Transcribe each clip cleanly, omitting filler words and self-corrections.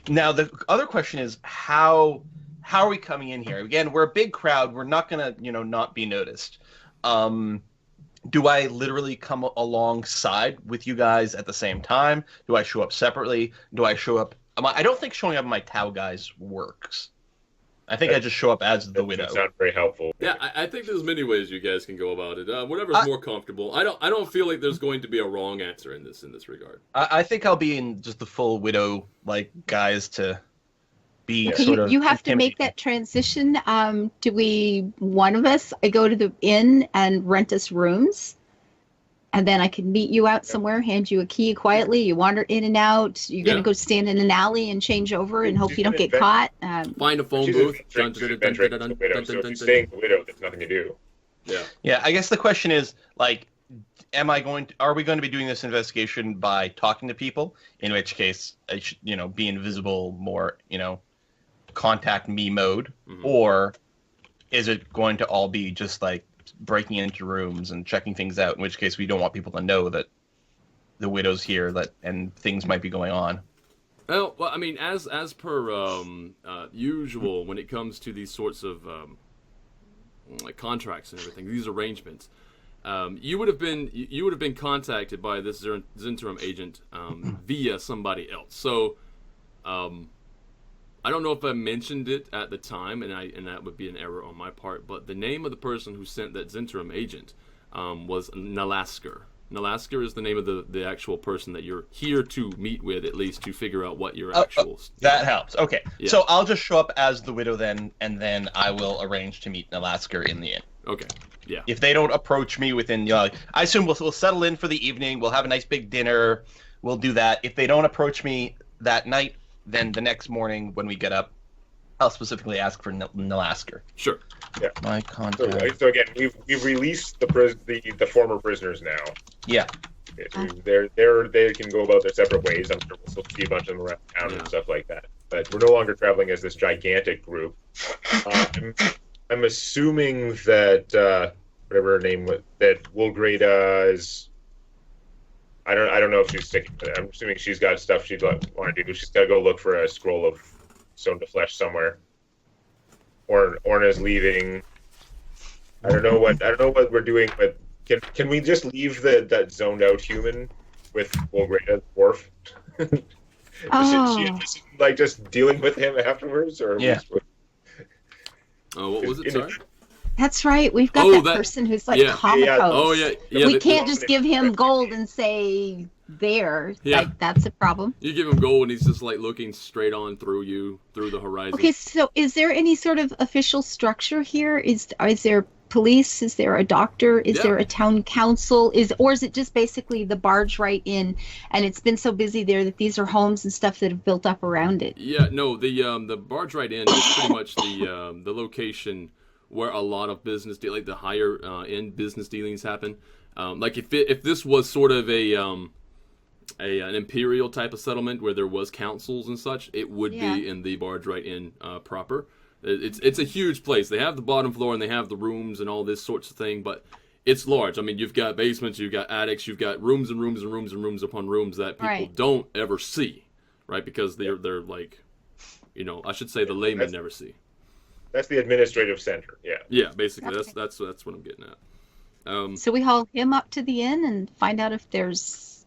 Now the other question is how are we coming in here? Again, we're a big crowd. We're not gonna not be noticed. Do I literally come alongside with you guys at the same time? Do I show up separately? Do I show up? I don't think showing up in my Tau guys works. I think I just show up as the widow. That sounds very helpful. Yeah, I think there's many ways you guys can go about it. Whatever's more comfortable. I don't feel like there's going to be a wrong answer in this regard. I think I'll be in just the full widow guys to be Okay, sort of. you have to make that transition. Do one of us, I go to the inn and rent us rooms, and then I can meet you out somewhere, hand you a key quietly. You wander in and out. You're going to go stand in an alley and change over and hope you don't get caught. Find a phone booth. So if you stay in the widow, there's nothing to do. Yeah. Yeah, I guess the question is, like, are we going to be doing this investigation by talking to people? In which case, I should, be invisible more, contact me mode, or is it going to all be just like breaking into rooms and checking things out? In which case, we don't want people to know that the widow's here, and things might be going on. Well, I mean, as per usual, when it comes to these sorts of like contracts and everything, these arrangements, you would have been contacted by this Zentrum agent via somebody else. So, I don't know if I mentioned it at the time, and that would be an error on my part. But the name of the person who sent that Zentrum agent was Nalasker. Nalasker is the name of the actual person that you're here to meet with, at least to figure out what your actual. That helps. Okay, yeah. So I'll just show up as the widow then, and then I will arrange to meet Nalasker in the inn. Okay. Yeah. If they don't approach me within, I assume we'll settle in for the evening. We'll have a nice big dinner. We'll do that. If they don't approach me that night, then the next morning when we get up, I'll specifically ask for Nalasker. Sure. Yeah. My contact. So again, we've released the former prisoners now. Yeah. Okay, so they can go about their separate ways. I'm sure we'll still see a bunch of them around town and stuff like that. But we're no longer traveling as this gigantic group. I'm assuming that whatever her name was, that Wolgrada is. I don't know if she's sticking to it. I'm assuming she's got stuff she'd want to do. She's got to go look for a scroll of stone to flesh somewhere. Orna's leaving. I don't know what we're doing, but can we just leave that zoned out human with Wolgrada dwarf? She like just dealing with him afterwards, or yeah. What was it? Sorry. That's right. We've got that person who's like comatose. Yeah. Oh yeah. We can't just give him gold and say there. Yeah. Like that's a problem. You give him gold and he's just like looking straight on through the horizon. Okay, so is there any sort of official structure here? Is there police? Is there a doctor? Is there a town council? Or is it just basically the barge right in, and it's been so busy there that these are homes and stuff that have built up around it? Yeah, no, the barge right in is pretty much the location where a lot of business like the higher end business dealings happen. Like if this was sort of an imperial type of settlement where there was councils and such, it would be in the barge right in proper. It's a huge place. They have the bottom floor and they have the rooms and all this sorts of thing, but it's large. I mean, you've got basements, you've got attics, you've got rooms and rooms and rooms and rooms upon rooms that people don't ever see, right? Because they're like, I should say the laymen never see. That's the administrative center. Yeah. Yeah, basically that's what I'm getting at. So we haul him up to the inn and find out if there's.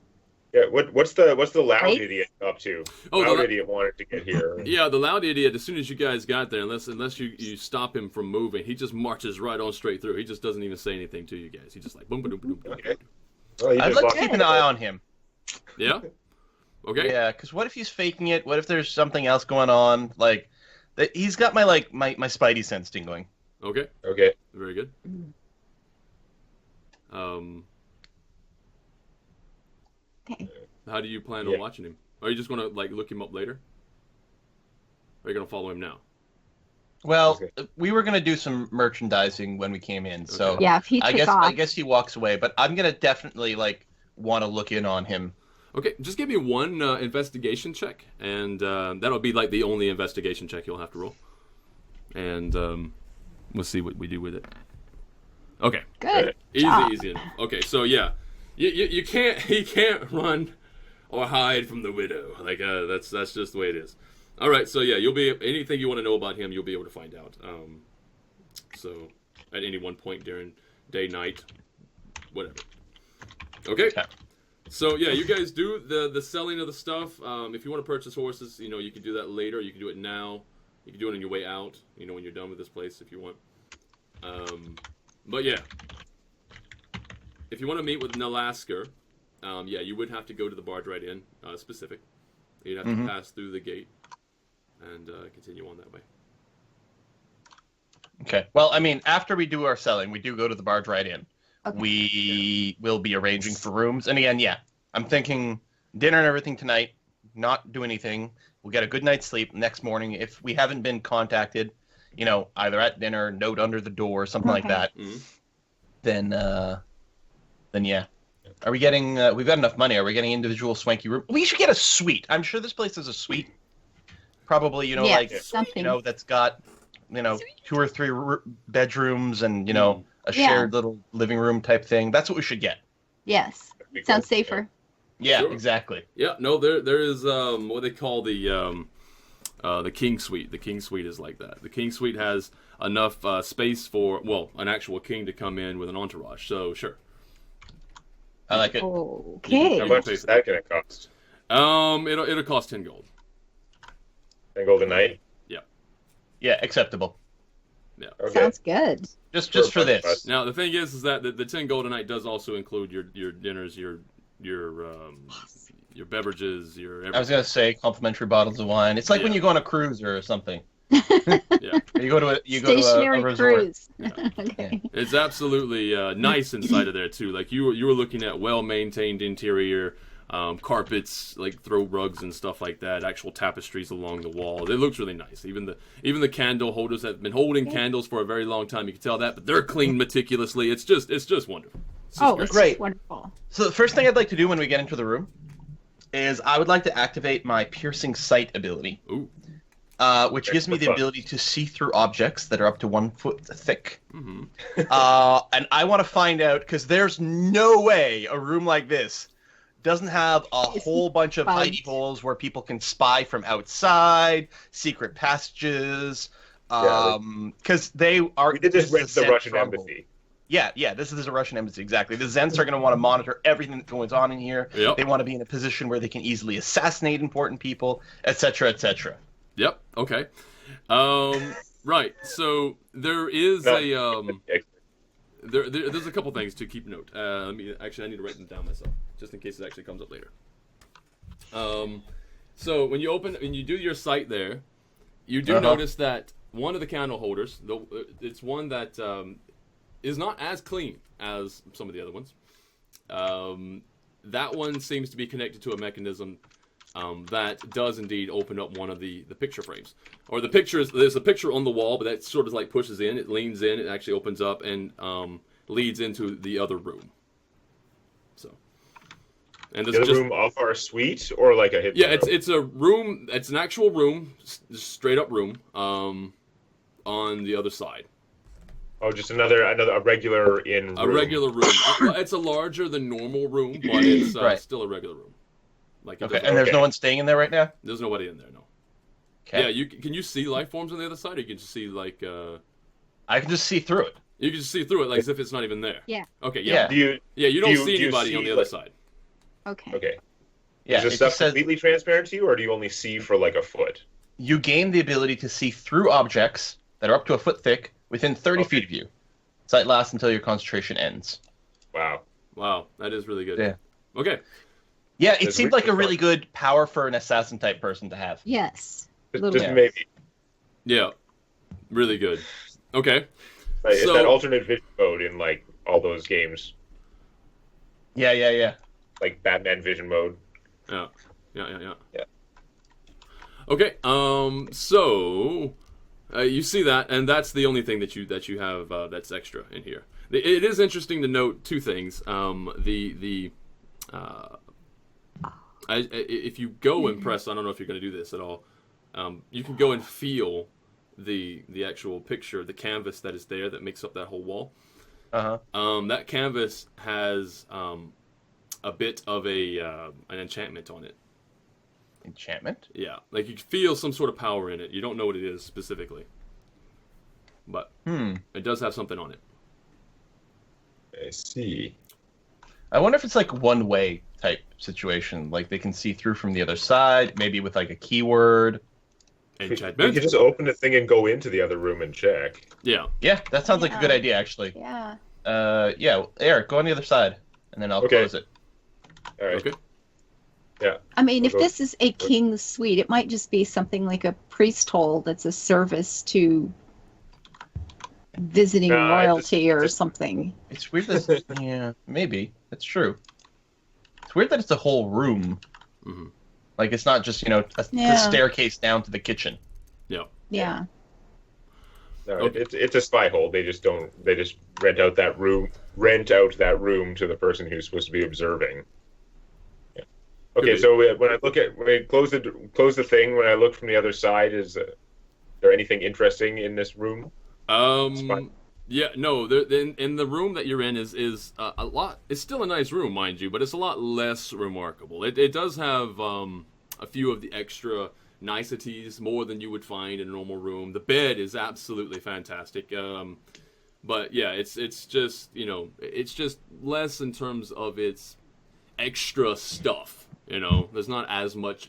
Yeah. What's the loud idiot up to? Oh, loud idiot wanted to get here. Yeah, the loud idiot. As soon as you guys got there, unless you stop him from moving, he just marches right on straight through. He just doesn't even say anything to you guys. He just like boom, boom, boom, boom. Okay. Well, I'd like to keep an eye on him. Yeah. Okay. Yeah, because what if he's faking it? What if there's something else going on? Like. He's got my spidey sense tingling. Okay. Okay. Very good. Okay. How do you plan on watching him? Are you just gonna look him up later? Or are you gonna follow him now? Well, we were gonna do some merchandising when we came in, so yeah, if he took off. I guess he walks away, but I'm gonna definitely want to look in on him. Okay, just give me one investigation check, and that'll be the only investigation check you'll have to roll. And we'll see what we do with it. Okay. Good. Easy enough. Okay, so yeah, he can't run or hide from the widow. That's just the way it is. All right, so yeah, you'll be anything you want to know about him, you'll be able to find out. So at any one point during day, night, whatever. Okay. So yeah, you guys do the selling of the stuff. If you want to purchase horses, you can do that later. You can do it now. You can do it on your way out. When you're done with this place, if you want. But yeah, if you want to meet with Nalasker, yeah, you would have to go to the Barge Right Inn specific. You'd have to pass through the gate and continue on that way. Okay. Well, I mean, after we do our selling, we do go to the Barge Right Inn. Okay. We will be arranging for rooms. And again, yeah, I'm thinking dinner and everything tonight, not do anything. We'll get a good night's sleep next morning. If we haven't been contacted, either at dinner, note under the door, something like that, then yeah. Are we getting, we've got enough money. Are we getting individual swanky room? We should get a suite. I'm sure this place has a suite. Probably, something. that's got, 2 or 3 bedrooms and, a shared little living room type thing. That's what we should get. Yes. Sounds safer. Yeah, Sure. exactly. Yeah, no, there is what they call the King Suite. The King Suite is like that. The King Suite has enough space for, an actual king to come in with an entourage. So sure. I like it. Okay. How much is that going to cost? It'll cost 10 gold. 10 gold a night? Yeah, acceptable. Yeah. Okay. Sounds good. Just for this. Now the thing is that the 10 gold a night does also include your dinners, your beverages, your everything. I was gonna say complimentary bottles of wine. It's like when you go on a cruise or something. Yeah. You go to a Stationary resort. cruise. Okay. It's absolutely nice inside of there too. Like you were looking at well-maintained interior, carpets, like throw rugs and stuff like that. Actual tapestries along the wall. It looks really nice. Even the candle holders have been holding candles for a very long time. You can tell that, but they're cleaned meticulously. It's just wonderful. It's great. wonderful. So the first thing I'd like to do when we get into the room is I would like to activate my piercing sight ability. Ooh. Which gives me the ability to see through objects that are up to 1 foot thick. Mm-hmm. And I want to find out, because there's no way a room like this doesn't have a whole bunch of hidey holes where people can spy from outside, secret passages, because they are... We did this with the Russian stronghold. embassy. Yeah, this is a Russian embassy, exactly. The Zens are going to want to monitor everything that goes on in here. Yep. They want to be in a position where they can easily assassinate important people, etc., etc. Yep. Okay. Right. So there is there's a couple things to keep note. I need to write them down myself, just in case it actually comes up later. So when you do your site there, you do notice that one of the candle holders, it's one that is not as clean as some of the other ones. That one seems to be connected to a mechanism that does indeed open up one of the picture frames. Or the pictures, there's a picture on the wall, but that sort of like pushes in, it leans in, it actually opens up and leads into the other room. So. And the other room off our suite or like a hidden room? It's a room, it's an actual room, straight up room, on the other side. Oh, just a regular room. A regular room. Well, it's a larger than normal room, but it's still a regular room. And there's no one staying in there right now? There's nobody in there, no. Okay. Yeah, can you see life forms on the other side, or you can just see I can just see through it. You can just see through it, like as if it's not even there. Yeah. Okay. Yeah. You don't see anybody on the other side. Okay. Okay. Yeah. Is this stuff completely transparent to you, or do you only see for like a foot? You gain the ability to see through objects that are up to a foot thick within 30 feet of you. Sight lasts until your concentration ends. Wow, that is really good. Yeah. Okay. Yeah, it seemed like a really good power for an assassin type person to have. Yes. Just maybe. Yeah. Really good. Okay. It's that alternate vision mode in like all those games. Yeah. Like Batman vision mode. Yeah. Okay. So you see that, and that's the only thing that you have that's extra in here. It is interesting to note two things. If you go and press, I don't know if you're going to do this at all. You can go and feel the actual picture, the canvas that is there that makes up that whole wall. That canvas has a bit of an enchantment on it. Enchantment? Yeah, like you feel some sort of power in it. You don't know what it is specifically, but it does have something on it. I see. I wonder if it's like one-way type situation. Like they can see through from the other side, maybe with like a keyword. We Enchantment. could just open the thing and go into the other room and check. Yeah. Yeah, that sounds like a good idea, actually. Yeah. Yeah, Eric, go on the other side, and then I'll Okay. close it. All right. Okay. Yeah. I mean, if We'll go- this is a king's suite, it might just be something like a priest hole that's a service to visiting No, I royalty or just- something. It's weird that yeah, maybe that's true. It's weird that it's a whole room. Mhm. Like it's not just the Yeah. staircase down to the kitchen. Yeah. Yeah. No, Okay. it's a spy hole. They just rent out that room to the person who's supposed to be observing. Yeah. Okay, be. so when I close the thing, when I look from the other side, is there anything interesting in this room? Spot. Yeah, no. In the room that you're in is a lot. It's still a nice room, mind you, but it's a lot less remarkable. It does have a few of the extra niceties, more than you would find in a normal room. The bed is absolutely fantastic. But yeah, it's just it's just less in terms of its extra stuff. There's not as much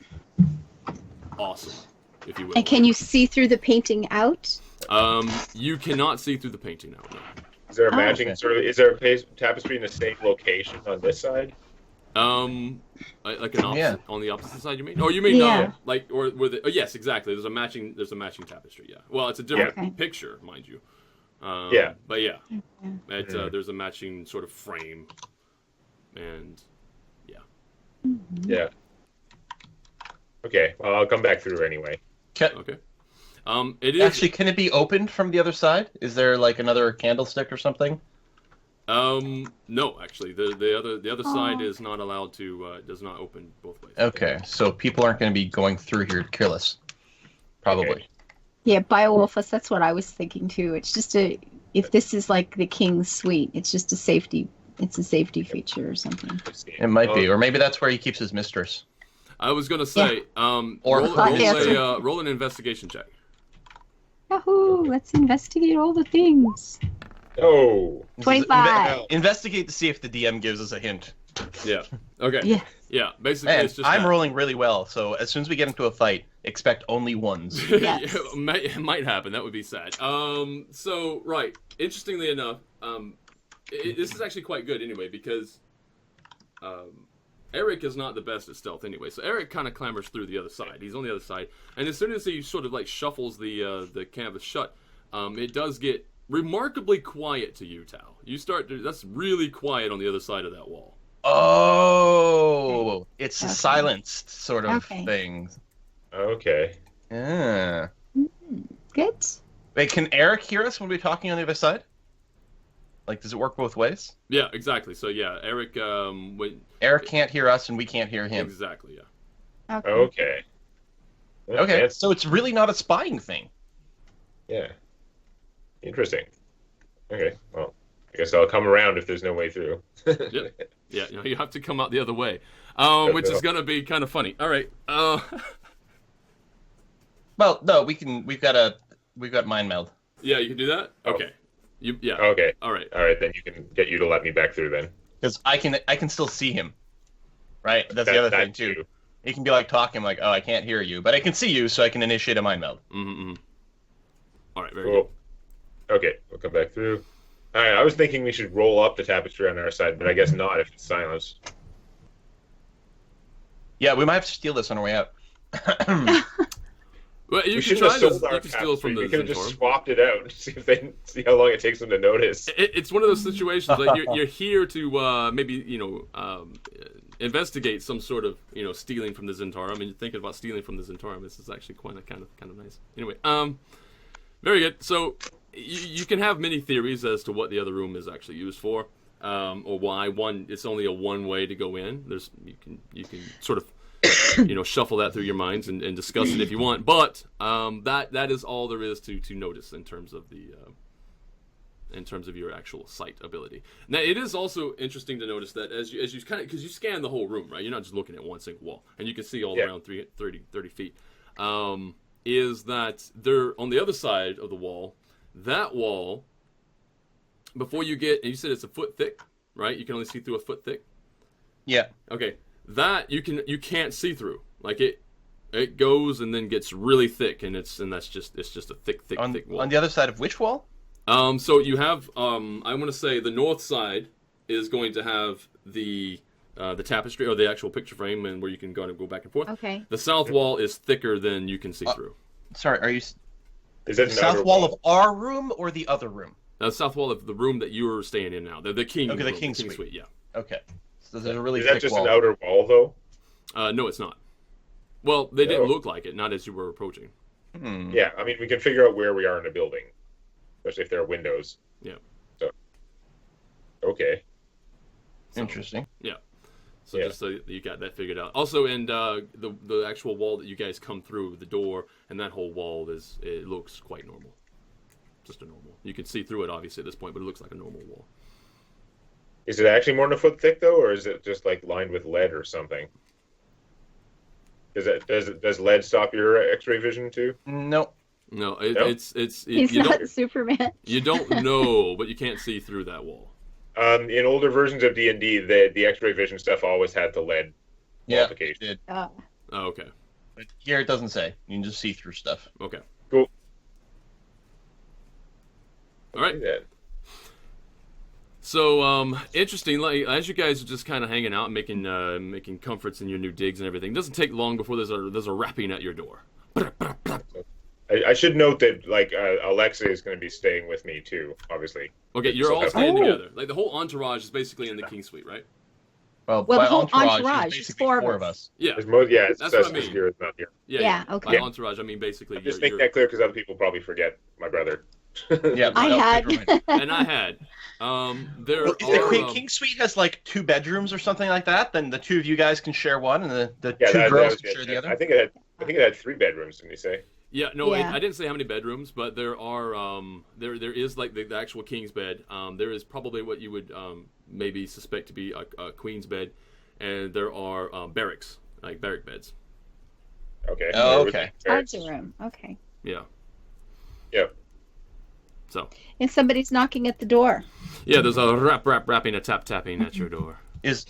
awesome, if you will. And can you see through the painting out? You cannot see through the painting now. No. Is there a Oh. matching Okay. is there a tapestry in the same location on this side? Like an opposite Yeah. on the opposite side. You mean? Oh, you mean Yeah. or where the? Oh, yes, exactly. There's a matching tapestry. Yeah. Well, it's a different Okay. picture, mind you. Yeah. But yeah, Mhm. there's a matching sort of frame, and Yeah. Okay, well, I'll come back through anyway. okay. It is Actually, can it be opened from the other side? Is there like another candlestick or something? No, actually, the other side Aw. is not allowed to does not open both ways. Okay, so people aren't going to be going through here careless. Probably. Okay. Yeah, Beowulfus, that's what I was thinking too. It's just if this is like the king's suite, it's just a safety feature or something. Let's see. It might be, Oh, or maybe that's where he keeps his mistress. I was gonna say, Or roll an investigation check. Yahoo! Let's investigate all the things. Oh, 25. Investigate to see if the DM gives us a hint. Yeah. Okay. Yeah. Yeah. Basically, And it's just I'm that. rolling really well, so as soon as we get into a fight, expect only ones. Yes. It might happen. That would be sad. So right. Interestingly enough, this is actually quite good anyway because, Eric is not the best at stealth anyway. So Eric kind of clambers through the other side. He's on the other side, and as soon as he sort of like shuffles the canvas shut, it does get remarkably quiet to you, Tal. That's really quiet on the other side of that wall. Oh, it's a Okay. silenced sort of Okay. thing. okay. Yeah. Good. Wait, can Eric hear us when we're talking on the other side? Like, does it work both ways? Yeah, exactly. So yeah, Eric, Eric can't hear us, and we can't hear him. exactly, yeah. Okay. Okay. Okay, That's- so it's really not a spying thing. yeah. Interesting. Okay, well, I guess I'll come around if there's no way through. Yep. Yeah, you have to come out the other way, which is gonna be kind of funny. All right. Well, no, we've got mind meld. Yeah, you can do that. Oh. Okay. Yeah. Okay. All right. All right, then you can get you to let me back through then. Because I can still see him. Right? That's the other thing too. He can be like talking like, oh, I can't hear you, but I can see you, so I can initiate a mind meld. Mm-hmm. All right. Very Cool. Okay, we'll come back through. All right, I was thinking we should roll up the tapestry on our side, but I guess not if it's silenced. Yeah, we might have to steal this on our way out. good. Well, you We can should try have to sold our steal tapestry. from the We could have just Centaur. swapped it out and see how long it takes them to notice. It's one of those situations like you're here to maybe investigate some sort of stealing from the Zentarum. I mean, you're thinking about stealing from the Zentarum. This is actually quite kind of nice. Anyway, very good. So you can have many theories as to what the other room is actually used for, or why it's only a one way to go in. You can sort of shuffle that through your minds and discuss it if you want. But that is all there is to notice in terms of in terms of your actual sight ability. Now, it is also interesting to notice that as you kind of, because you scan the whole room, right? You're not just looking at one single wall, and you can see all around 30 feet. Is that there on the other side of the wall? That wall, before you get, and you said it's a foot thick, right? You can only see through a foot thick. Yeah. Okay, that you can't see through. Like it goes and then gets really thick, and it's just a thick wall. On the other side of which wall? So you have, I want to say the north side is going to have the tapestry or the actual picture frame, and where you can go back and forth. Okay. The south wall is thicker than you can see through. Sorry, are you? Is that The south wall of our room or the other room? The south wall of the room that you're staying in now. The king. Okay, the room, king king suite. Yeah. Okay. So there's a really Is that thick just wall. an outer wall, though? No, it's not. Well, they didn't No. look like it, not as you were approaching. Yeah, I mean, we can figure out where we are in a building, especially if there are windows. Yeah. So, okay. Interesting. Yeah. So Yeah. just so you got that figured out. Also, and the actual wall that you guys come through, the door, and that whole wall it looks quite normal. Just a normal. You can see through it obviously at this point, but it looks like a normal wall. Is it actually more than a foot thick, though, or is it just like lined with lead or something? Does lead stop your X-ray vision too? No. No, No? it's He's you not don't Superman. you don't know, but you can't see through that wall. In older versions of D&D, the X-ray vision stuff always had the lead Yeah. qualification. It did. Oh, okay. But here it doesn't say. You can just see through stuff. Okay. Cool. All right. Yeah. So, interesting. Like, as you guys are just kind of hanging out, and making comforts in your new digs and everything, it doesn't take long before there's a rapping at your door. I should note that Alexa is going to be staying with me too, obviously. Okay, you're So all have- staying Oh. together. Like the whole entourage is basically in the king suite, right? Well, Well, by the whole entourage, entourage is is basically four four of of us. us. Yeah. There's it's That's what I Cestus mean. here is not here. Yeah, By okay. entourage, I mean basically I'm just you're making that clear because other people probably forget my brother. Yeah, I no, had. good reminder. and I had. There Well, is are. the King Suite has like 2 bedrooms or something like that. Then the 2 of you guys can share one, and the Yeah, 2 that girls was can it. share the other. I think it had 3 bedrooms. Didn't you say? Yeah, no, Yeah. I didn't say how many bedrooms, but there are there is like the actual king's bed. There is probably what you would maybe suspect to be a queen's bed, and there are barracks, like barrack beds. Okay. Oh, Where was okay. it? Charge a room. Okay. Yeah. Yep. So And somebody's knocking at the door. yeah, there's a rapping, a tapping at your door. Is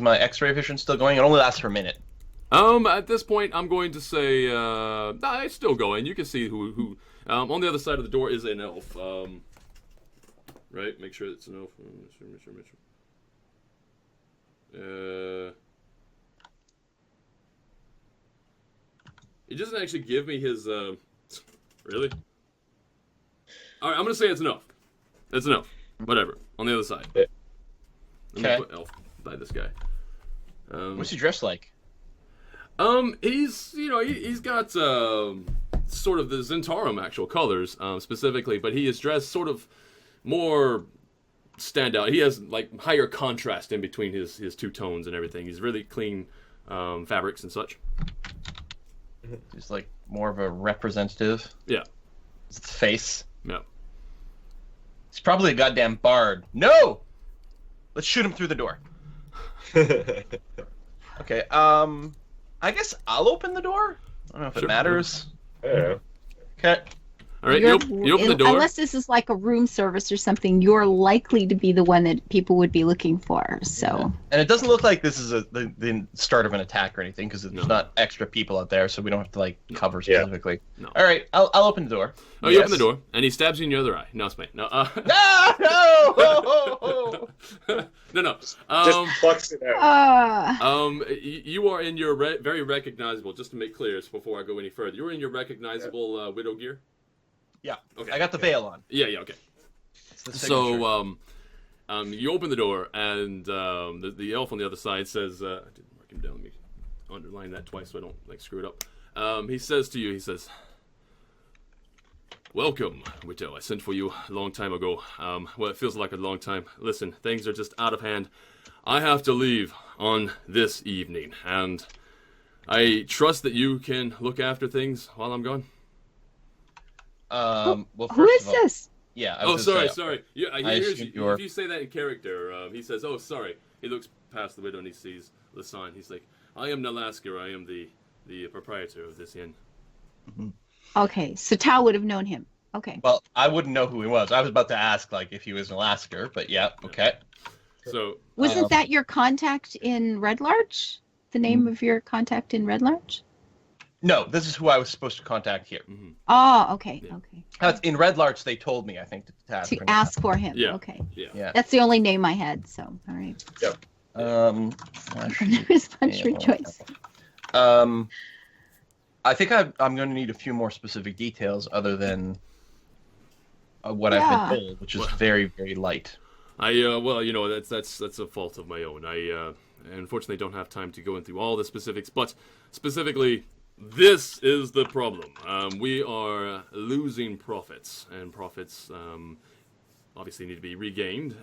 my X-ray vision still going? It only lasts for a minute. At this point, I'm going to say, nah, it's still going. You can see who. On the other side of the door is an elf. Right? Make sure it's an elf. Make sure. It doesn't actually give me his. Really? All right, I'm gonna say it's an elf. It's an elf. Whatever. On the other side. Yeah. Let me Okay. put elf by this guy. What's he dressed like? He's got sort of the Zentarum actual colors, specifically, but he is dressed sort of more standout. He has like higher contrast in between his 2 tones and everything. He's really clean fabrics and such. He's like more of a representative. Yeah. It's the face. Yeah. He's probably a goddamn bard. No! Let's shoot him through the door. Okay, I guess I'll open the door? I don't know if Sure. it matters. I don't know. Okay. All right, You're- you open the door. Unless this is like a room service or something, you're likely to be the one that people would be looking for. So And it doesn't look like this is the start of an attack or anything, because there's No. not extra people out there, so we don't have to like cover Yeah. specifically. No. All right, I'll open the door. Oh, you open the door, and he stabs you in your other eye. No, it's me. No, No! No! Ho, ho, ho. no. Just plucks it out. You are in your very recognizable. Just to make clear, before I go any further, you're in your recognizable widow gear. Yeah. Okay. I got the veil on. Yeah. Okay. It's the signature. So, you open the door, and the elf on the other side says, I didn't mark him down. Let me underline that twice so I don't like screw it up. He says to you, "Welcome, widow. I sent for you a long time ago. Well, it feels like a long time. Listen, things are just out of hand. I have to leave on this evening, and I trust that you can look after things while I'm gone." Well, who first is of all, this? Yeah. I Oh, was gonna say, sorry. Yeah, I assume you're- if you say that in character, he says, "Oh, sorry." He looks past the window and he sees the sign. He's like, "I am Nalasker. I am the proprietor of this inn." Okay, so Tao would have known him. Okay. Well, I wouldn't know who he was. I was about to ask like if he was an Alasker, but yeah, okay. So Wasn't that your contact in Red Larch? The name of your contact in Red Larch? No, this is who I was supposed to contact here. Oh, okay, Yeah. okay. In Red Larch, they told me, I think, to ask To for ask for him. Yeah. Okay. Yeah. That's the only name I had, so all right. Flash- There's much for choice. I think I'm going to need a few more specific details other than what I've been told, which is very, very light. Well, you know, that's a fault of my own. I unfortunately don't have time to go into all the specifics, but specifically, this is the problem. We are losing profits, and profits obviously need to be regained.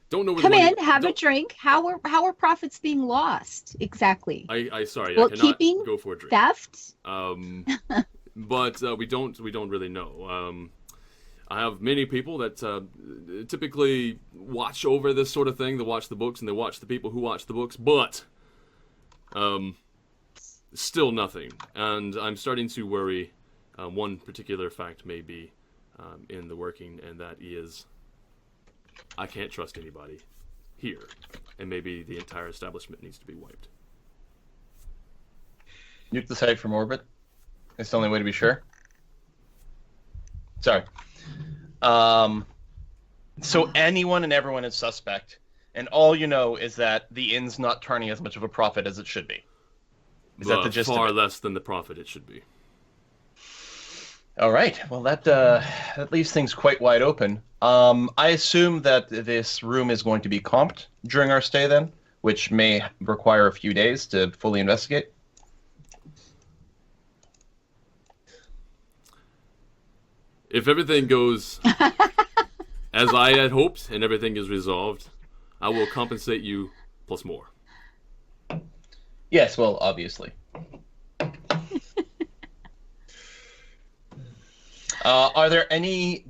Don't know. Come in, have a drink. How are profits being lost exactly? Sorry, I Bookkeeping? cannot go for a drink. Theft? But we don't really know. I have many people that typically watch over this sort of thing. They watch the books and they watch the people who watch the books, but still nothing. And I'm starting to worry. One particular fact may be in the working, and that is I can't trust anybody here, and maybe the entire establishment needs to be wiped. Nuke the site from orbit. It's the only way to be sure. Sorry. So anyone and everyone is suspect, and all you know is that the inn's not turning as much of a profit as it should be. Is that the gist Far of it? less than the profit it should be. All right. Well, that leaves things quite wide open. I assume that this room is going to be comped during our stay then, which may require a few days to fully investigate. If everything goes as I had hoped and everything is resolved, I will compensate you plus more. Yes, well, obviously. Are there any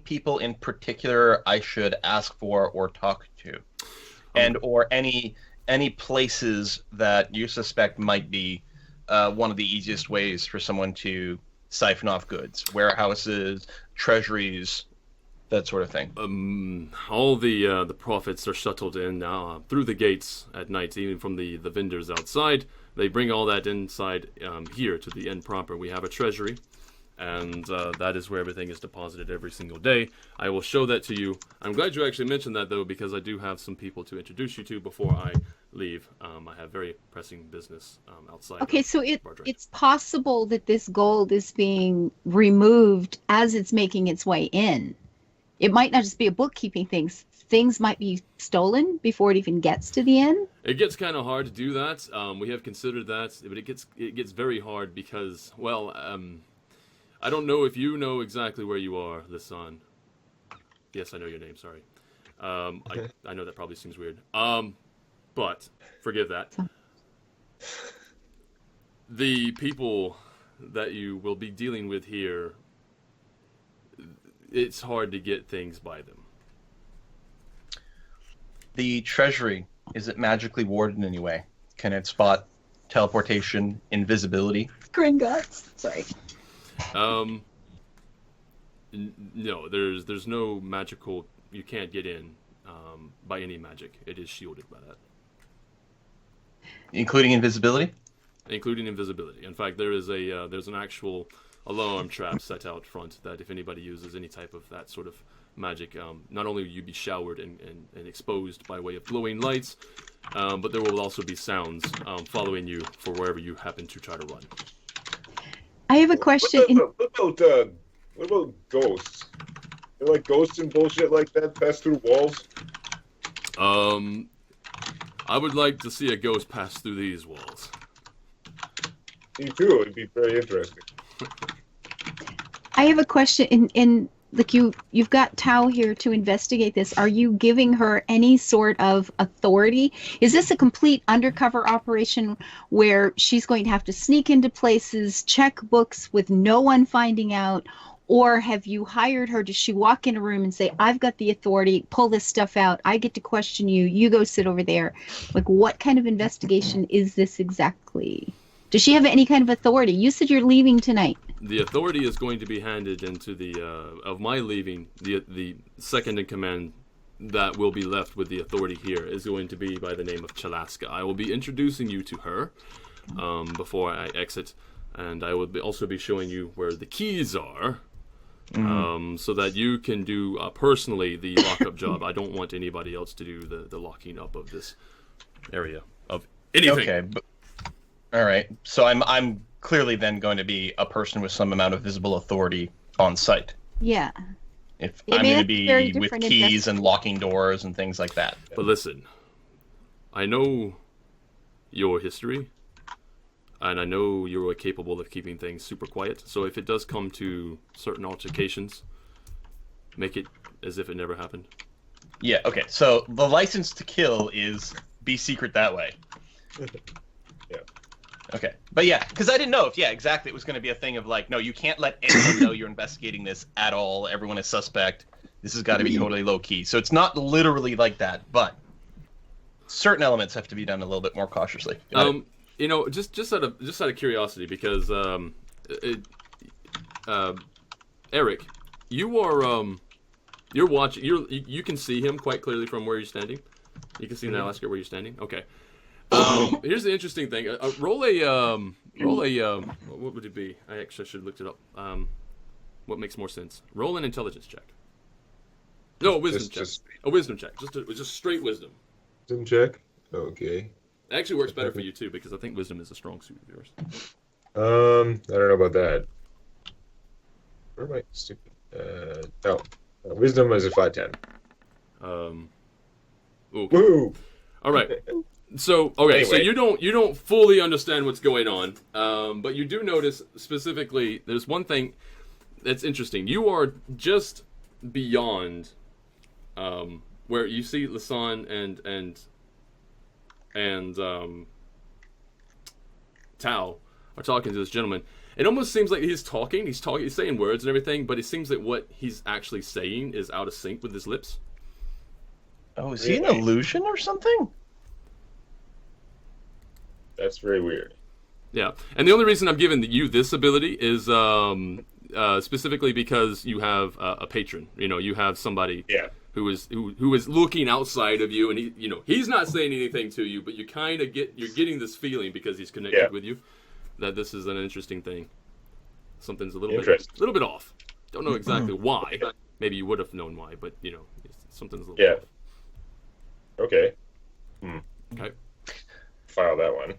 people in particular I should ask for or talk to, and or any places that you suspect might be one of the easiest ways for someone to siphon off goods, warehouses, treasuries, that sort of thing? All the profits are shuttled in through the gates at night, even from the vendors outside. They bring all that inside here to the inn proper. We have a treasury, and that is where everything is deposited every single day. I will show that to you. I'm glad you actually mentioned that, though, because I do have some people to introduce you to before I leave. I have very pressing business outside. Okay, so it's possible that this gold is being removed as it's making its way in. It might not just be a bookkeeping thing. Things might be stolen before it even gets to the inn. It gets kind of hard to do that. We have considered that, but it gets very hard because, well, I don't know if you know exactly where you are, Lisan. Yes, I know your name. Sorry. I know that probably seems weird. But forgive that. The people that you will be dealing with here, it's hard to get things by them. The treasury, is it magically warded in any way? Can it spot teleportation, invisibility? Gringotts. Sorry. No, there's no magical. You can't get in by any magic. It is shielded by that, Including invisibility? including invisibility. In fact, there's an actual alarm trap set out front that if anybody uses any type of that sort of magic, not only will you be showered and exposed by way of glowing lights, but there will also be sounds following you for wherever you happen to try to run. I have a question. What about ghosts? They're like ghosts and bullshit like that pass through walls? I would like to see a ghost pass through these walls. Me too. It'd be very interesting. I have a question. In like you've got Tao here to investigate this. Are you giving her any sort of authority? Is this a complete undercover operation where she's going to have to sneak into places, check books with no one finding out? Or have you hired her? Does she walk in a room and say, I've got the authority, pull this stuff out, I get to question you, you go sit over there? Like, what kind of investigation is this exactly? Does she have any kind of authority? You said you're leaving tonight. The authority is going to be handed into the, of my leaving, the second in command that will be left with the authority here is going to be by the name of Chalaska. I will be introducing you to her before I exit, and I will also be showing you where the keys are. So that you can do personally the lockup job. I don't want anybody else to do the locking up of this area of anything. Okay, all right. So I'm clearly then going to be a person with some amount of visible authority on site. Yeah. If I'm going to be with keys and locking doors and things like that. But listen, I know your history, and I know you're capable of keeping things super quiet. So if it does come to certain altercations, make it as if it never happened. Yeah, okay. So the license to kill is be secret that way. Yeah. Okay. But yeah, because I didn't know if, exactly, it was going to be a thing of like, no, you can't let anyone know you're investigating this at all. Everyone is suspect. This has got to be totally low key. So it's not literally like that, but certain elements have to be done a little bit more cautiously. You know, just out of curiosity, because Eric, you're watching. You can see him quite clearly from where you're standing. You can see now, Alaska, where you're standing. Okay. Here's the interesting thing. Roll a what would it be? I actually should have looked it up. What makes more sense? Roll an intelligence check. No, a wisdom check. A wisdom check. Just straight wisdom. Wisdom check. Okay. It actually works better for you too, because I think wisdom is a strong suit of yours. I don't know about that. Where am I stupid? No. Wisdom is a 5/10. Okay. Woo! All right. So okay, so Anyway. you don't fully understand what's going on, but you do notice specifically there's one thing that's interesting. You are just beyond where you see Lasan and Tao are talking to this gentleman. It almost seems like he's saying words and everything, but it seems like what he's actually saying is out of sync with his lips. Oh, is he an illusion or something? That's very weird. Yeah, and the only reason I'm giving you this ability is specifically because you have a patron. You know, you have somebody who is looking outside of you, and he's not saying anything to you, but you kind of you're getting this feeling because he's connected with you that this is an interesting thing. Something's a little bit off. Don't know exactly why. Maybe you would have known why, but something's a little off. Okay. Okay. File that one.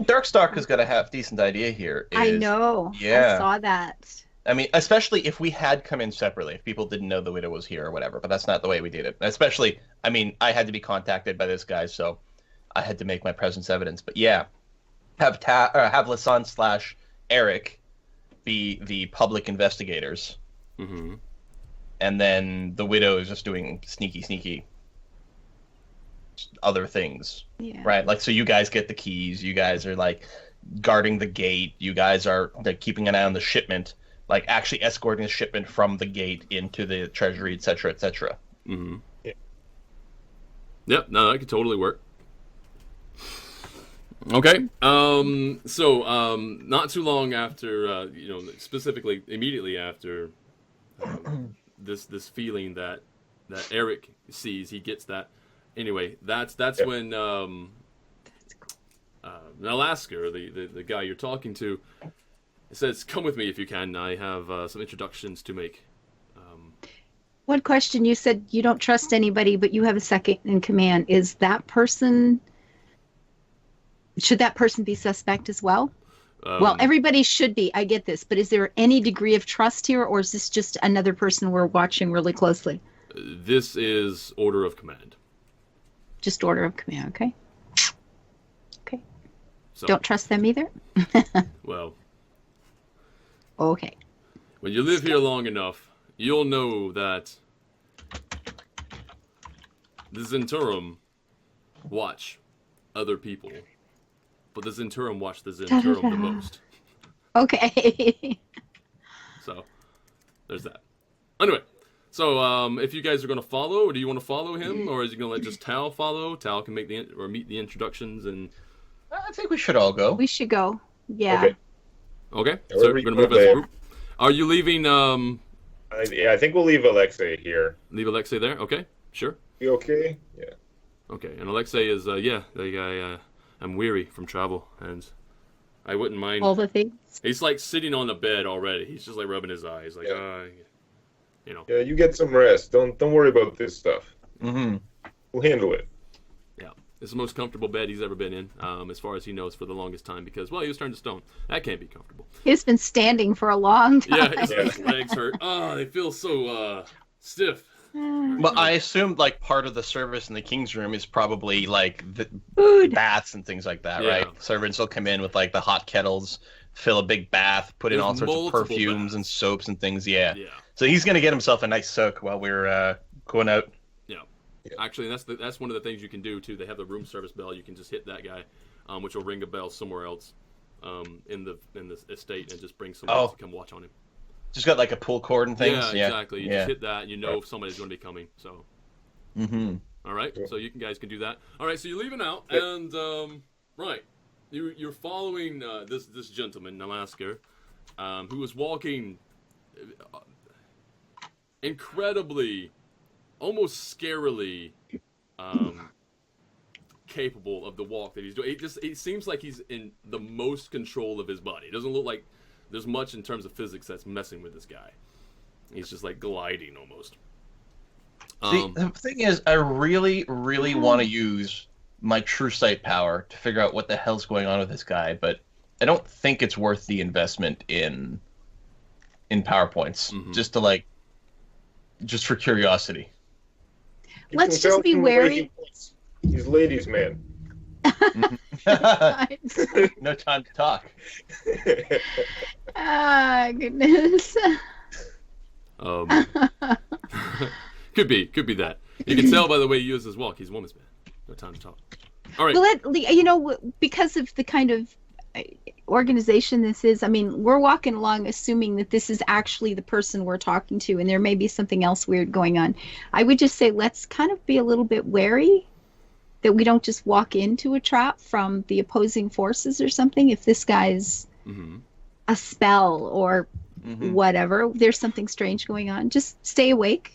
Darkstalker's got a half decent idea here. I know. Yeah. I saw that. I mean, especially if we had come in separately, if people didn't know the widow was here or whatever, but that's not the way we did it. Especially, I mean, I had to be contacted by this guy, so I had to make my presence evidence. But yeah, have Lasan / Eric be the public investigators. Mm-hmm. And then the widow is just doing sneaky other things. Yeah. Right? Like, so you guys get the keys, you guys are like guarding the gate, you guys are like keeping an eye on the shipment, like actually escorting the shipment from the gate into the treasury, etc., etc. Mm-hmm. Yep, no, that could totally work. Okay, so not too long after, specifically immediately after this feeling that Eric sees, he gets that. Anyway, that's when Alaska, the guy you're talking to, says, "Come with me if you can. I have some introductions to make." One question, you said you don't trust anybody, but you have a second in command. Is that person... Should that person be suspect as well? Well, everybody should be. I get this. But is there any degree of trust here, or is this just another person we're watching really closely? This is order of command. Just order of command, okay? Okay. So, don't trust them either? Well. Okay. When you live here long enough, you'll know that the Zenturum watch other people, but the Zenturum watch the Zenturum the most. Okay. So, there's that. Anyway, so if you guys are going to follow, or do you want to follow him, or is he going to let just Tal follow? Tal can make meet the introductions, and I think we should all go. We should go. Yeah. Okay. So we're going to move as a group. Are you leaving? I think we'll leave Alexei here. Leave Alexei there. Okay. Sure. You okay? Yeah. Okay. And Alexei is I'm weary from travel, and I wouldn't mind. All the things. He's like sitting on the bed already. He's just like rubbing his eyes, like you know. Yeah, you get some rest. Don't worry about this stuff. Mm-hmm. We'll handle it. Yeah, it's the most comfortable bed he's ever been in, as far as he knows, for the longest time. Because he was turned to stone. That can't be comfortable. He's been standing for a long time. Yeah, his legs hurt. Oh, they feel so stiff. Well, I assume like part of the service in the king's room is probably like the Food. baths and things like that, Yeah. right? Servants will come in with like the hot kettles, fill a big bath, put in There's all sorts of multiple perfumes baths. and soaps and things. Yeah. Yeah. So he's gonna get himself a nice soak while we're going out. Actually, that's one of the things you can do too. They have the room service bell. You can just hit that guy, which will ring a bell somewhere else, in the estate, and just bring someone else to come watch on him. Just got like a pull cord and things. Yeah, exactly. You just hit that, and you know if somebody's going to be coming. So. Mm-hmm. All right, so you guys can do that. All right, so you're leaving out, and right, you're following this gentleman, Nalasker, who was walking incredibly, almost scarily capable of the walk that he's doing. It seems like he's in the most control of his body. It doesn't look like there's much in terms of physics that's messing with this guy. He's just like gliding almost. See, the thing is, I really, really want to use my true sight power to figure out what the hell's going on with this guy, but I don't think it's worth the investment in PowerPoints, just for curiosity. Let's just be wary. He's ladies' man. No time to talk. Ah, goodness. Could be that. You can tell by the way he uses his walk. He's a woman's man. No time to talk. All right. Well, because of the kind of organization this is, I mean, we're walking along assuming that this is actually the person we're talking to, and there may be something else weird going on. I would just say let's kind of be a little bit wary that we don't just walk into a trap from the opposing forces or something. If this guy's a spell or whatever, there's something strange going on. Just stay awake.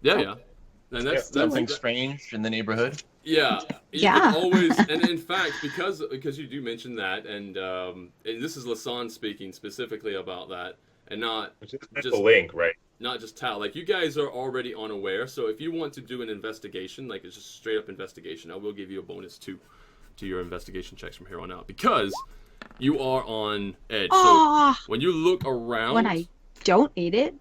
Yeah. And that's something strange in the neighborhood. Yeah. You can always, and in fact, because you do mention that, and this is Lasan speaking specifically about that, and not just a link, right? Not just Tal. Like, you guys are already unaware, so if you want to do an investigation, like it's just straight up investigation, I will give you a bonus to your investigation checks from here on out, because you are on edge. So when you look around, when I don't need it.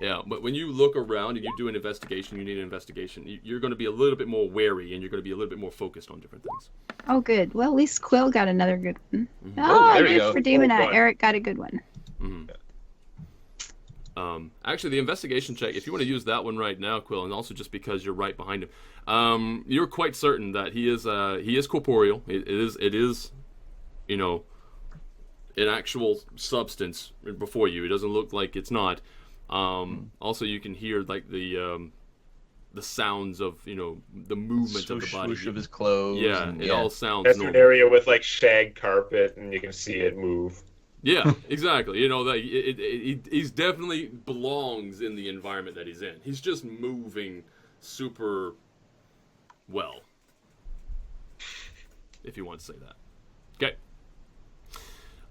Yeah, but when you look around and you do an investigation, you need an investigation. You're going to be a little bit more wary, and you're going to be a little bit more focused on different things. Oh, good. Well, at least Quill got another good one. There you go. For Demonac, Eric got a good one. Actually, the investigation check, if you want to use that one right now, Quill, and also just because you're right behind him, you're quite certain that he is corporeal. It is, an actual substance before you. It doesn't look like it's not. Also, you can hear like the sounds of the movement of the body, swoosh of his clothes. Yeah, it all sounds That's normal. an area with like shag carpet, and you can see it move. Yeah, exactly. That he's definitely belongs in the environment that he's in. He's just moving super well, if you want to say that. Okay.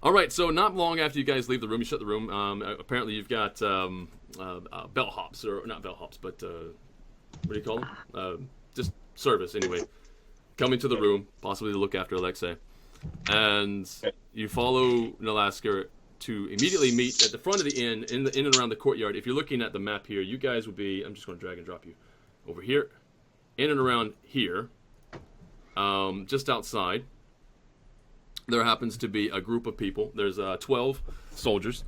All right, so not long after you guys leave the room, you shut the room. Apparently, you've got bellhops, or not bellhops, but what do you call them? Just service, anyway. Coming to the room, possibly to look after Alexei. And you follow Nalasker to immediately meet at the front of the inn, in and around the courtyard. If you're looking at the map here, you guys would be, I'm just going to drag and drop you over here, in and around here, just outside. There happens to be a group of people. There's 12 soldiers,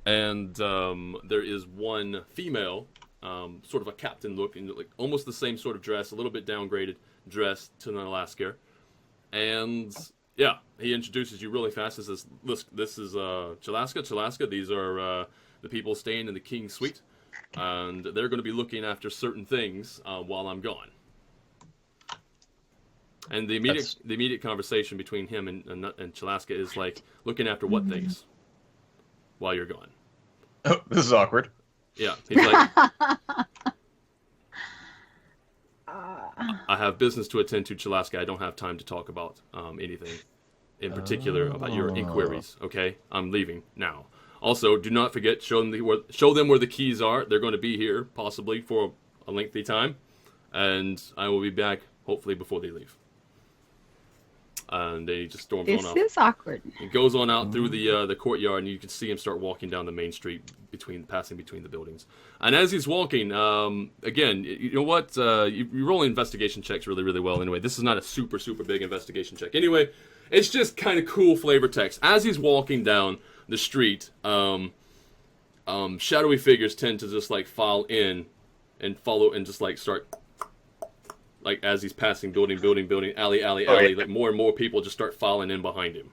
And there is one female, sort of a captain look, and like almost the same sort of dress, a little bit downgraded dress to an Alaska. And yeah, he introduces you really fast. He says, "This is Chalaska. Chalaska. These are the people staying in the King's Suite, and they're going to be looking after certain things while I'm gone." And the immediate conversation between him and Chalaska is like, looking after what things while you're gone. Oh, this is awkward. Yeah, he's like, I have business to attend to, Chalaska. I don't have time to talk about anything in particular about your inquiries. Okay, I'm leaving now. Also, do not forget, show them where the keys are. They're going to be here possibly for a lengthy time, and I will be back hopefully before they leave. And they just storms on off. This is awkward. He goes on out through the courtyard, and you can see him start walking down the main street, passing between the buildings. And as he's walking, again, you know what? You roll investigation checks really, really well. Anyway, this is not a super, super big investigation check. Anyway, it's just kind of cool flavor text. As he's walking down the street, shadowy figures tend to just like file in and follow and just like start. Like, as he's passing building, alley, yeah. like more and more people just start filing in behind him.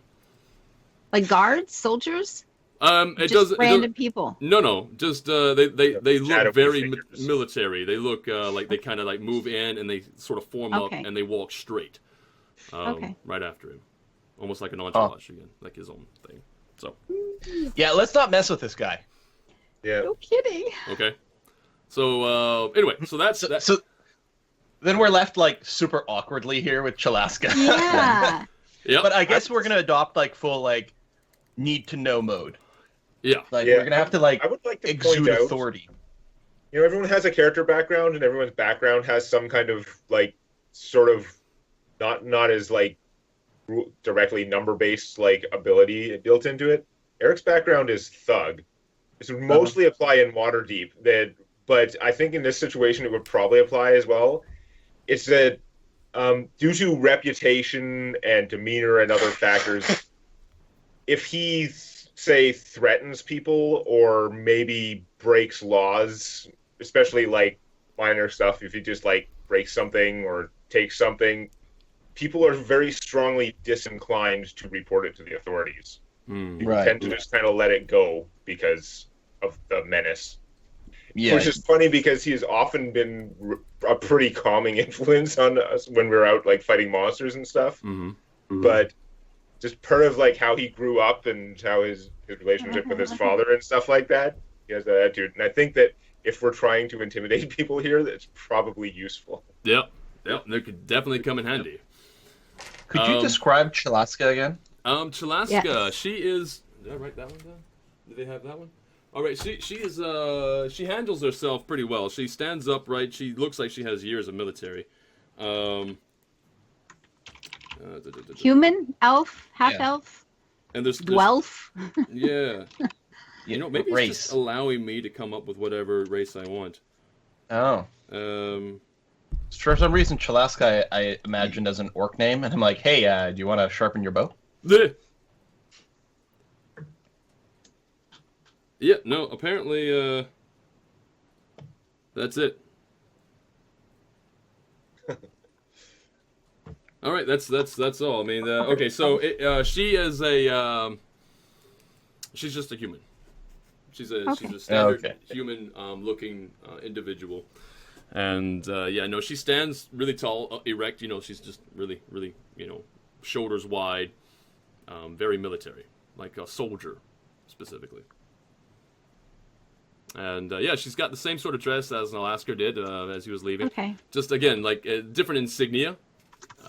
Like guards, soldiers? It Just random people. No, just they look Shadowy very figures. military. They look like they kind of like move in and they sort of form up and they walk straight. Right after him, almost like an entourage again, like his own thing. So. Yeah, let's not mess with this guy. Yeah. No kidding. Okay. So anyway, so that's that. So then we're left like super awkwardly here with Chalaska. Yeah. Yep. But I guess we're gonna adopt like full like need to know mode. Yeah. Like Yeah, we're gonna have to like I would like to exude point out, authority. you know, everyone has a character background, and everyone's background has some kind of like sort of not as like directly number based like ability built into it. Eric's background is thug. This would mostly apply in Waterdeep, but I think in this situation it would probably apply as well. It's that due to reputation and demeanor and other factors, if he, say, threatens people or maybe breaks laws, especially like minor stuff, if he just like breaks something or takes something, people are very strongly disinclined to report it to the authorities. People Right. tend to just kind of let it go because of the menace. Yeah. Which is funny because he's often been a pretty calming influence on us when we're out like fighting monsters and stuff. Mm-hmm. But just part of like how he grew up and how his relationship with his father and stuff like that, he has that attitude. And I think that if we're trying to intimidate people here, that's probably useful. Yep. They could definitely come in handy. Could you describe Chalaska again? Chalaska, Yes. she is. Did I write that one down? Did they have that one? All right, she is. She handles herself pretty well. She stands upright. She looks like she has years of military. Human, elf, half elf, And there's dwelf. yeah. You know, maybe race. it's just allowing me to come up with whatever race I want. Oh. For some reason, Chalaska I imagined as an orc name, and I'm like, hey, do you want to sharpen your bow? Bleh. Yeah, no, apparently, that's it. All right, that's all. I mean, okay, so she is a, she's just a human. She's a standard human looking individual, and yeah, no, she stands really tall, erect. You know, she's just really, really, you know, shoulders wide, very military, like a soldier, specifically. And yeah, she's got the same sort of dress as an Alaska did as he was leaving. Okay. Just again, like different insignia,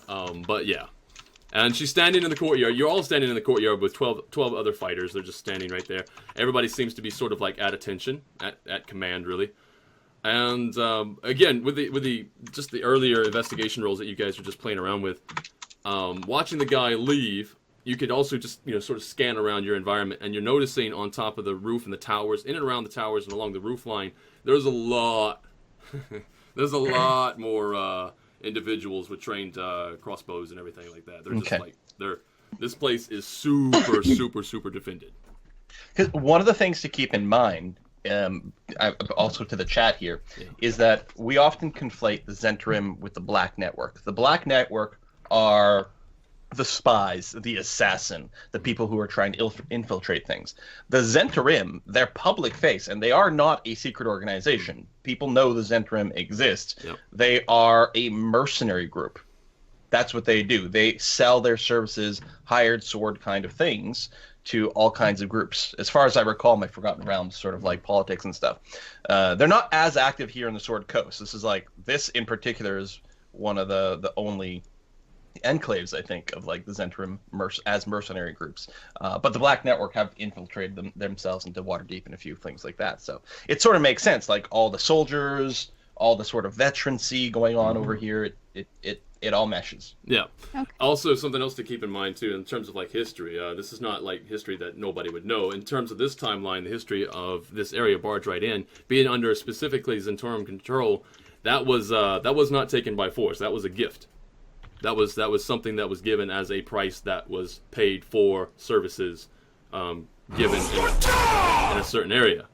but yeah. And she's standing in the courtyard. You're all standing in the courtyard with 12 other fighters. They're just standing right there. Everybody seems to be sort of like at attention, at command, really. And again, with the just the earlier investigation rolls that you guys were just playing around with, watching the guy leave, you could also just, you know, sort of scan around your environment, and you're noticing on top of the roof and the towers, in and around the towers and along the roof line, there's a lot more individuals with trained crossbows and everything like that. They're just like this place is super super super defended. Because one of the things to keep in mind, also to the chat here, is that we often conflate the Zentrim with the Black Network. The Black Network are the spies, the assassin, the people who are trying to infiltrate things. The Zentrim, they're public face, and they are not a secret organization. People know the Zentrim exists. Yep. They are a mercenary group. That's what they do. They sell their services, hired sword kind of things, to all kinds of groups. As far as I recall, my Forgotten Realms, sort of like politics and stuff. They're not as active here in the Sword Coast. This in particular is one of the only enclaves, I think, of like the Zentrim as mercenary groups. But the Black Network have infiltrated themselves into Waterdeep and a few things like that. So it sort of makes sense. Like all the soldiers, all the sort of veterancy going on over here, it all meshes. Yeah. Okay. Also, something else to keep in mind too, in terms of like history. This is not like history that nobody would know. In terms of this timeline, the history of this area, Barge-Right Inn, being under specifically Zentrim control, that was not taken by force. That was a gift. That was something that was given as a price that was paid for services given in a certain area.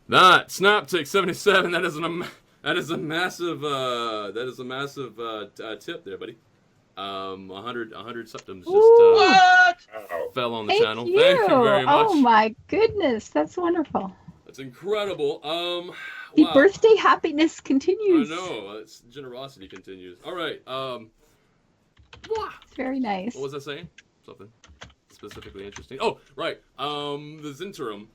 That Snaptic 77. That is a massive tip there, buddy. 100 septums just fell on the channel. You. Thank you very much. Oh my goodness, that's wonderful. That's incredible. The Wow. birthday happiness continues. I know. It's generosity continues. All right. It's very nice. What was I saying? Something specifically interesting. Oh, right. The Zentrim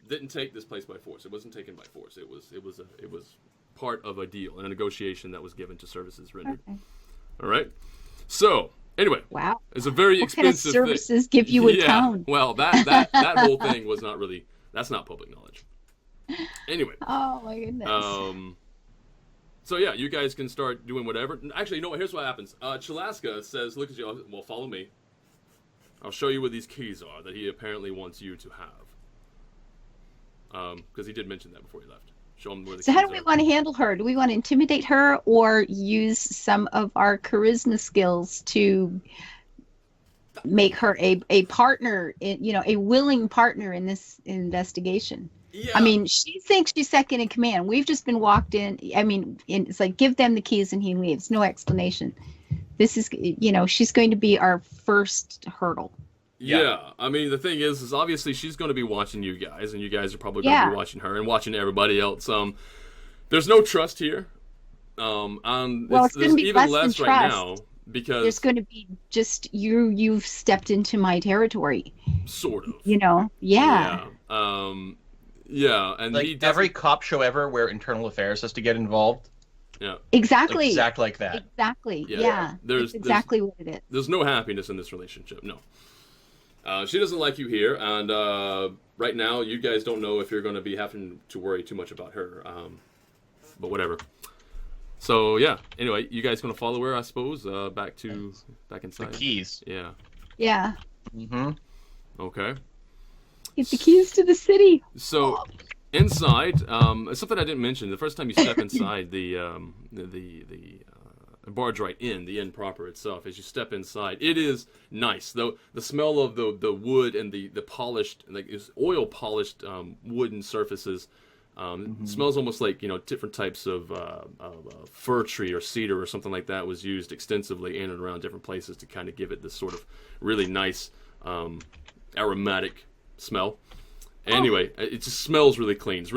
didn't take this place by force. It wasn't taken by force. It was part of a deal and a negotiation that was given to services rendered. Okay. All right. So anyway, Wow. it's a very What kind of expensive services give you a yeah. town? Well, that whole thing was not really. That's not public knowledge. Anyway. Oh my goodness. So yeah, you guys can start doing whatever. Actually, you know what? Here's what happens. Chalaska says, "Look at you. Well, follow me. I'll show you where these keys are that he apparently wants you to have." Because he did mention that before he left. Show him where the So keys how do we are. want to handle her? Do we want to intimidate her or use some of our charisma skills to make her a partner, a willing partner in this investigation? Yeah. I mean, she thinks she's second in command. We've just been walked in. I mean, it's like, give them the keys and he leaves. No explanation. This is, she's going to be our first hurdle. Yeah, I mean, the thing is obviously she's going to be watching you guys, and you guys are probably going to be watching her and watching everybody else. There's no trust here. And Well, it's going to be even less less than right trust. now because There's going to be just you've stepped into my territory. sort of. Yeah. Yeah. Yeah, and he Like doesn't. every cop show ever where internal affairs has to get involved. Yeah. Exactly. Exact like that. Exactly. Yeah. Yeah. There's- That's exactly what it is. There's no happiness in this relationship. No. She doesn't like you here, and right now you guys don't know if you're going to be having to worry too much about her. But whatever. So yeah. Anyway, you guys going to follow her, I suppose, back The inside. keys. Yeah. Yeah. Mm-hmm. Okay. Get the keys to the city. So inside, something I didn't mention. The first time you step inside the Barge-Right Inn, the inn proper itself, as you step inside, it is nice. Though the smell of the wood and the polished, like it's oil polished wooden surfaces, smells almost like different types of fir tree or cedar or something like that was used extensively in and around different places to kind of give it this sort of really nice aromatic smell. Anyway, it just smells really clean. It's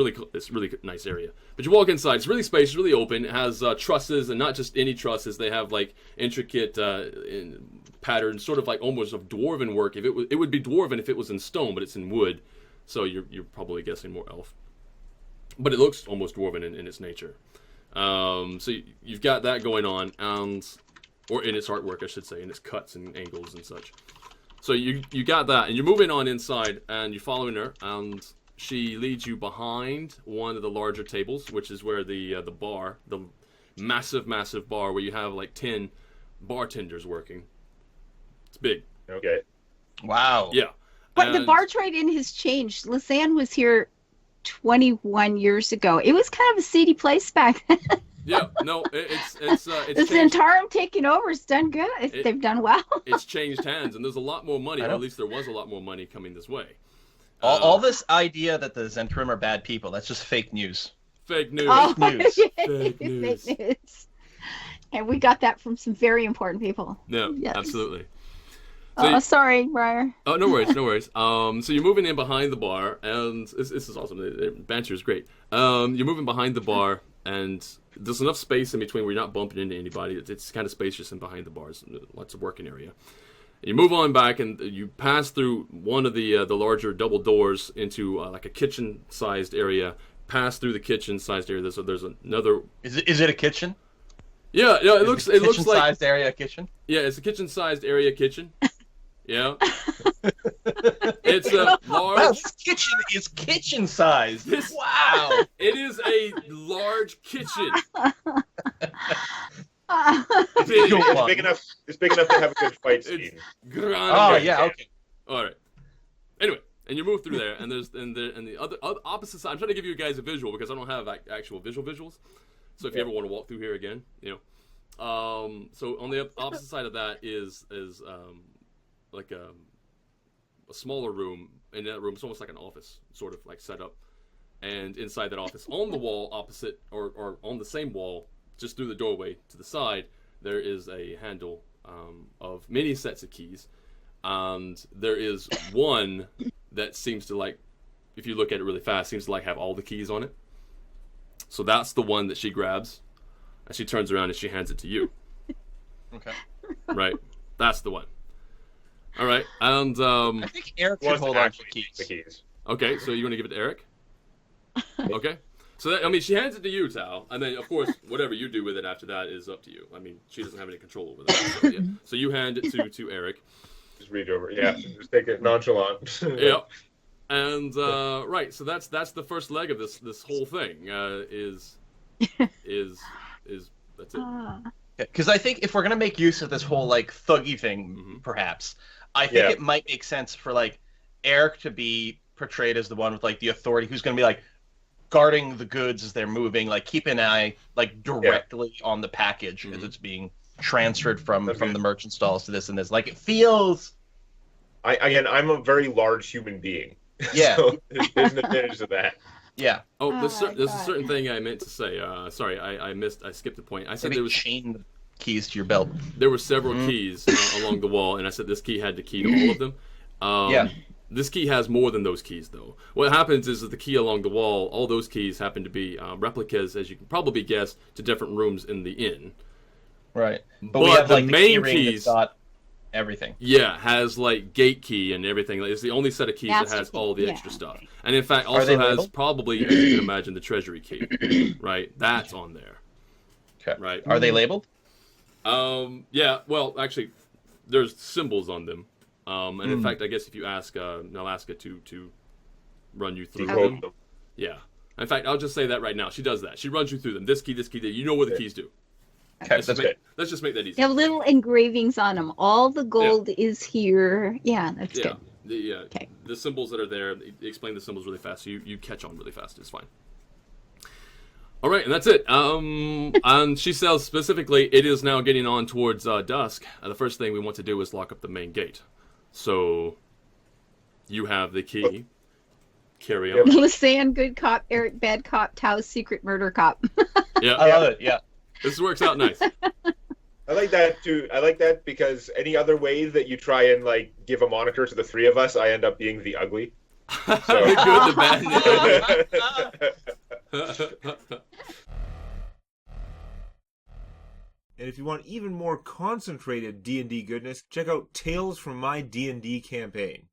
really nice area. But you walk inside. It's really spacious, really open. It has trusses, and not just any trusses. They have like intricate patterns, sort of like almost of dwarven work. If it would be dwarven if it was in stone, but it's in wood. So you're probably guessing more elf. But it looks almost dwarven in its nature. So you've got that going on, or in its artwork, I should say, in its cuts and angles and such. So you got that, and you're moving on inside, and you're following her, and she leads you behind one of the larger tables, which is where the bar, the massive bar where you have like 10 bartenders working. It's big. Okay. Wow. Yeah. But the And- Barge-Right Inn has changed. Lisanne was here 21 years ago. It was kind of a seedy place back then. Yeah, no, it's The changed. Zentarum taking over has done good. They've done well. It's changed hands, and there's a lot more money, I or know. at least there was a lot more money coming this way. All this idea that the Zentrum are bad people—that's just fake news. Fake news. Oh, news. Fake news. Fake news. And we got that from some very important people. No, Yes. absolutely. Oh, sorry, Briar. Oh, no worries, no worries. So you're moving in behind the bar, and this is awesome. The banter is great. You're moving behind the bar, and there's enough space in between where you're not bumping into anybody. It's kind of spacious in behind the bars, lots of working area. And you move on back, and you pass through one of the larger double doors into like a kitchen-sized area. Pass through the kitchen-sized area. There's another. Is it a kitchen? Yeah, it looks like kitchen-sized area kitchen. Yeah, it's a kitchen-sized area kitchen. Yeah. It's a large. Wow, this kitchen is kitchen-sized. Wow. It is a large kitchen. It's big enough. It's big enough to have a good fight scene. Oh yeah, okay. All right. Anyway, and you move through there, and there's the other opposite side. I'm trying to give you guys a visual because I don't have actual visuals. So if you ever want to walk through here again, so on the opposite side of that is like a smaller room. In that room, it's almost like an office, sort of like set up. And inside that office, on the wall opposite, or on the same wall, just through the doorway to the side, there is a handle of many sets of keys. And there is one that seems to, like, if you look at it really fast, seems to like have all the keys on it. So that's the one that she grabs, and she turns around and she hands it to you. Okay. Right, that's the one. All right, and I think Eric should hold on to the keys. Okay, so you want to give it to Eric? Okay. So she hands it to you, Tal, and then of course whatever you do with it after that is up to you. I mean, she doesn't have any control over that. So, yeah. So you hand it to Eric. Just reach over. Yeah, just take it nonchalant. Yep. And right, so that's the first leg of this whole thing. Is that's it. Because I think if we're gonna make use of this whole like thuggy thing, perhaps I think it might make sense for like Eric to be portrayed as the one with like the authority who's gonna be like guarding the goods as they're moving, like keep an eye like directly on the package as it's being transferred from the merchant stalls to this and this. Like it feels. I'm a very large human being. Yeah. So there's an advantage to that. Yeah. Oh, there's a certain thing I meant to say. Sorry, I skipped the point. I said there was chain the keys to your belt. There were several keys along the wall, and I said this key had the key to all of them. This key has more than those keys, though. What happens is that the key along the wall, all those keys happen to be replicas, as you can probably guess, to different rooms in the inn. Right. But we have, like, the main keys. Got everything. Yeah, has like gate key and everything. It's the only set of keys that has all the extra stuff. And in fact, also has labeled? Probably, as you can imagine, the treasury key. Right? That's on there. Okay. Right. Are they labeled? Yeah. Well, actually, there's symbols on them. And in fact, I guess if you ask Nalaska to run you through them. Yeah. In fact, I'll just say that right now. She does that. She runs you through them. This key, you know where the keys do. Okay, that's good. Let's just make that easy. They have little engravings on them. All the gold is here. Yeah, that's good. The symbols that are there, they explain the symbols really fast, so you catch on really fast. It's fine. All right, and that's it. And she says specifically, it is now getting on towards dusk. The first thing we want to do is lock up the main gate. So you have the key. Carry on. Lisanne, good cop. Eric, bad cop. Tao's secret murder cop. Yeah, I love it. Yeah. This works out nice. I like that too. I like that because any other way that you try and like give a moniker to the three of us, I end up being the ugly. So. The good, the bad. And if you want even more concentrated D&D goodness, check out Tales from My D&D Campaign.